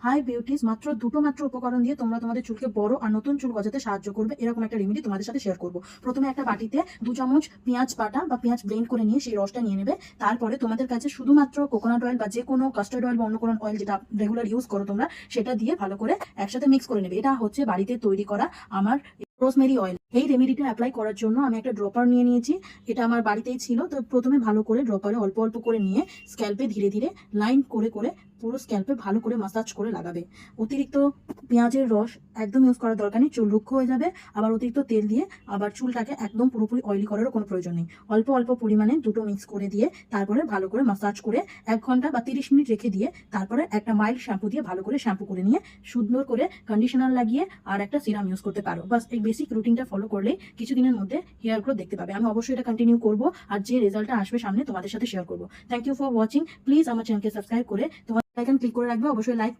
High beauties, মাত্র দুটো উপকরণ দিয়ে তোমরা তোমাদের চুলকে বড় আর নতুন চুল গজাতে সাহায্য করবে এরকম একটা রেমেডি তোমাদের সাথে শেয়ার করবো। প্রথমে একটা বাটিতে 2 চামচ পেঁয়াজ বাটা বা পেঁয়াজ ব্লেন্ড করে নিয়ে সেই রসটা নিয়ে নেবে। তারপরে তোমাদের কাছে শুধুমাত্র কোকোনাট অয়েল বা যে কোনো কাস্টার্ড অয়েল বা অন্য কোনো অয়েল যেটা রেগুলার ইউজ করো তোমরা, সেটা দিয়ে ভালো করে একসাথে মিক্স করে নেবে। এটা হচ্ছে বাড়িতে তৈরি করা আমার রোজমেরি অয়েল। এই রেমেডিটা অ্যাপ্লাই করার জন্য আমি একটা ড্রপার নিয়ে নিয়েছি। এটা আমার বাড়িতেই ছিল। তো প্রথমে ভালো করে ড্রপারে অল্প অল্প করে নিয়ে স্ক্যাল্পে ধীরে ধীরে লাইন করে করে পুরো স্ক্যাল্পে ভালো করে মাসাজ করে লাগাবে। অতিরিক্ত পেঁয়াজের রস একদম ইউজ করার দরকার নেই, চুল রুক্ষ হয়ে যাবে। আবার অতিরিক্ত তেল দিয়ে আবার চুলটাকে একদম পুরোপুরি অয়েলি করারও কোনো প্রয়োজন নেই। অল্প অল্প পরিমাণে দুটো মিক্স করে দিয়ে তারপরে ভালো করে মাসাজ করে 1 ঘন্টা বা 30 মিনিট রেখে দিয়ে তারপরে একটা মাইল্ড শ্যাম্পু দিয়ে ভালো করে শ্যাম্পু করে নিয়ে সুন্দর করে কন্ডিশনার লাগিয়ে আর একটা সিরাম ইউজ করতে পারো। বাস এই বেসিক রুটিনটা ফলো করলেই কিছুদিনের মধ্যে হেয়ার গ্রোথ দেখতে পাবে। আমি অবশ্যই এটা কন্টিনিউ করবো, আর যে রেজাল্টটা আসবে সামনে তোমাদের সাথে শেয়ার করবো। Thank you for watching. Please আমার চ্যানেলকে সাবস্ক্রাইব করে তোমার আইকন ক্লিক করে রাখবে। অবশ্যই লাইক